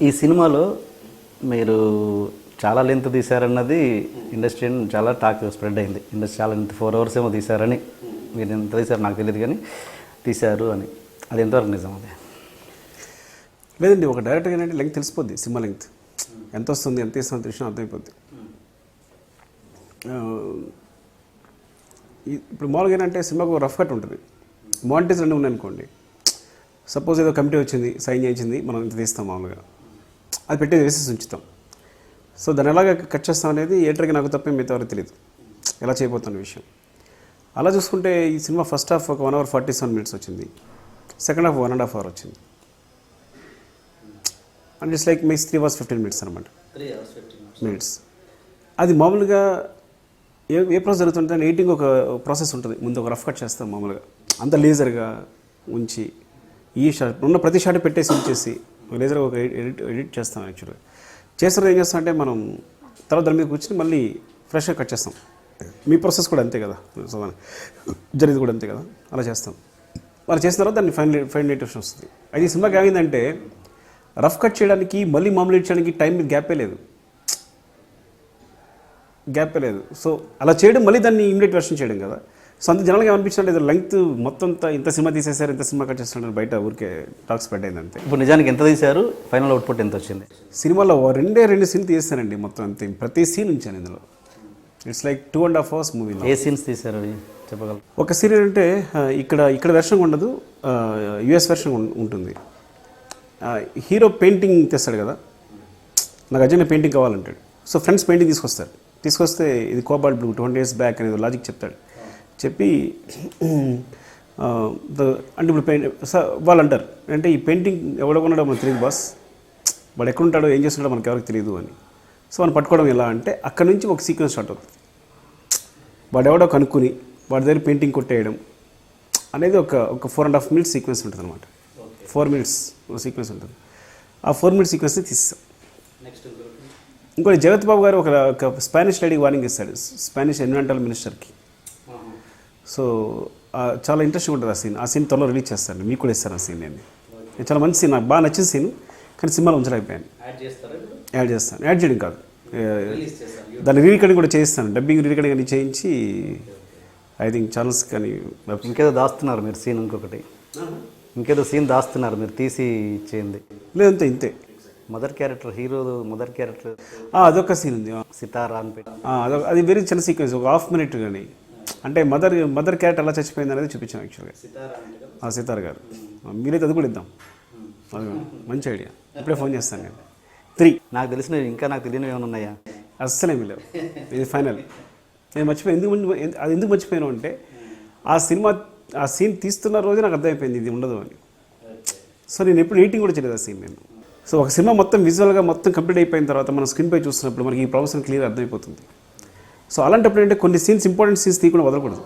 ఈ సినిమాలో మీరు చాలా లెంత్ తీశారన్నది ఇండస్ట్రీ చాలా టాక్ స్ప్రెడ్ అయింది. ఇండస్ట్రీ చాలా లెంత్ 4 hours ఏమో తీశారని, మీరు ఎంత తీశారు నాకు తెలియదు కానీ తీశారు అని, అది ఎంతవరకు నిజం? అది లేదండి, ఒక డైరెక్ట్గా ఏంటంటే లెంగ్త్ తెలిసిపోద్ది. సినిమా లెంగ్త్ ఎంత వస్తుంది, ఎంత ఇస్తుంది తెలిసిన అర్థమైపోద్ది. ఇప్పుడు మామూలుగా ఏంటంటే సినిమాకు రఫ్ కట్ ఉంటుంది, మానిటైజ్ రెండు ఉన్నాయి అనుకోండి. సపోజ్ ఏదో కమిటీ వచ్చింది, సైన్ చేయించింది, మనం ఇంత తీస్తాం మామూలుగా, అది పెట్టి వేసేసి ఉంచుతాం. సో దాన్ని ఎలాగ కట్ చేస్తాం అనేది ఏటర్కి నాకు తప్ప మిగతా ఎవరికి తెలియదు ఎలా చేయబోతున్న విషయం. అలా చూసుకుంటే ఈ సినిమా ఫస్ట్ హాఫ్ ఒక 1 hour 47 minutes వచ్చింది, సెకండ్ హాఫ్ 1.5 hour వచ్చింది. And it's like makes 3 hours 15 minutes అనమాట. 3 hours 15 minutes. అది మామూలుగా ఏ ప్రాసెస్ జరుగుతుంటే ఎడిటింగ్ ఒక ప్రాసెస్ ఉంటుంది. ముందు ఒక రఫ్ కట్ చేస్తాం మామూలుగా, అంత లేజర్గా ఉంచి ఈ షాట్ ఉన్న ప్రతి షాట్ పెట్టేసి ఉంచేసి లేజర్గా ఒక ఎడిట్ చేస్తాం. యాక్చువల్గా చేస్తారు ఏం చేస్తాం అంటే మనం తర్వాత దాని మీద కూర్చొని మళ్ళీ ఫ్రెష్గా కట్ చేస్తాం. మీ ప్రాసెస్ కూడా అంతే కదా, జరిగింది కూడా అంతే కదా, అలా చేస్తాం. వాళ్ళు చేసిన తర్వాత దాన్ని ఫైనల్ ఎడిషన్ వస్తుంది. అది ఈ సినిమాకి ఏమైందంటే రఫ్ కట్ చేయడానికి మళ్ళీ మామూలు ఎడిట్ చేయడానికి టైం గ్యాపే లేదు. సో అలా చేయడం మళ్ళీ దాన్ని ఇమిడియట్ వెర్షన్ చేయడం కదా. సో అంత జనాలుగా ఏమనిపించినట్టు ఇది లెంగ్త్ మొత్తం ఇంత సినిమా తీసేశారు, ఇంత సినిమా కట్ చేస్తున్నారు, బయట ఊరికే టాక్స్ స్ప్రెడ్ అయింది అంతే. ఇప్పుడు నిజానికి ఎంత తీశారు, ఫైనల్ అవుట్పుట్ ఎంత వచ్చింది? సినిమాలో 2 సీన్లు తీస్తానండి మొత్తం అంతే, ప్రతి సీన్ ఉంచాను ఇందులో. It's like 2.5 hours movie. ఏ సీన్స్ తీశారు అవి చెప్పగలరు? ఒక సీన్ ఏంటంటే ఇక్కడ వెర్షన్ ఉండదు, యుఎస్ వెర్షన్ ఉంటుంది. హీరో పెయింటింగ్ తెస్తాడు కదా, నాకు అర్జెంట్ పెయింటింగ్ కావాలంటాడు. సో ఫ్రెండ్స్ పెయింటింగ్ తీసుకొస్తే ఇది కోబాల్ట్ బ్లూ 20 years బ్యాక్ అనేది లాజిక్ చెప్తాడు. చెప్పి అంటే ఇప్పుడు వాళ్ళు అంటారు అంటే ఈ పెయింటింగ్ ఎవడో కొన్నాడో మనకు తెలియదు బాస్, వాడు ఎక్కడుంటాడో ఏం చేస్తున్నాడో మనకు ఎవరికి తెలియదు అని. సో మనం పట్టుకోవడం ఎలా అంటే అక్కడ నుంచి ఒక సీక్వెన్స్ స్టార్ట్ అవుతుంది. వాడు ఎవడో కనుక్కొని వాడి దగ్గర పెయింటింగ్ కొట్టేయడం అనేది ఒక 4.5 minutes సీక్వెన్స్ ఉంటుంది అనమాట. 4 minutes సీక్వెన్స్ ఉంటుంది. ఆ 4 minutes సీక్వెన్స్ని తీస్తాం. ఇంకోటి జగత్ బాబు గారు ఒక స్పానిష్ లేడీకి వార్నింగ్ ఇస్తాడు, స్పానిష్ ఎన్విరాన్మెంటల్ మినిస్టర్కి. సో చాలా ఇంట్రెస్టింగ్ ఉంటుంది ఆ సీన్ త్వరలో రిలీజ్ చేస్తాను, మీకు కూడా ఇస్తాను ఆ సీన్. నేను చాలా మంచి సీన్, నాకు బాగా నచ్చిన సీన్, కానీ సినిమాలో ఉంచలేకపోయాను. యాడ్ చేయడం కాదు, దాన్ని రీరికార్డింగ్ కూడా చేయిస్తాను, డబ్బింగ్ రీరికార్డింగ్ అని చేయించి ఐ థింక్ ఛానల్స్ కానీ. ఇంకేదో దాస్తున్నారు మీరు సీన్, ఇంకేదో సీన్ దాస్తున్నారు మీరు తీసి ఇచ్చేయండి. లేదంతే ఇంతే. Mother character, hero mother character అదొక సీన్ ఉంది, సితారా అని పెట్టి. అది వెరీ చిన్న సీక్వెన్స్, ఒక 1/2 minute కానీ. అంటే మదర్ క్యారెక్టర్ ఎలా చచ్చిపోయింది అనేది చూపించాను యాక్చువల్గా. సితార్ గారు మీరైతే అది కూడా ఇద్దాం, అది మంచి ఐడియా. ఇప్పుడే ఫోన్ చేస్తాను నేను. 3 నాకు తెలిసినవి ఇంకా నాకు తెలియనివి ఏమైనా ఉన్నాయా? అస్సలేమీ లేవు, ఇది ఫైనల్. నేను మర్చిపోయాను, అది ఎందుకు మర్చిపోయాను అంటే ఆ సీన్ తీస్తున్న రోజే నాకు అర్థమైపోయింది ఇది ఉండదు అని. సో నేను ఎప్పుడు ఎడిటింగ్ కూడా చేయలేదు ఆ సీన్ నేను. సో ఒక సినిమా మొత్తం విజువల్గా మొత్తం కంప్లీట్ అయిపోయిన తర్వాత మనం స్క్రీన్పై చూస్తున్నప్పుడు మనకి ఈ ప్రాబ్లమ్స్ క్లియర్ అర్థమైపోతుంది. సో అలాంటప్పుడు అంటే కొన్ని సీన్స్, ఇంపార్టెంట్ సీన్స్ తీయకుండా వదలకూడదు.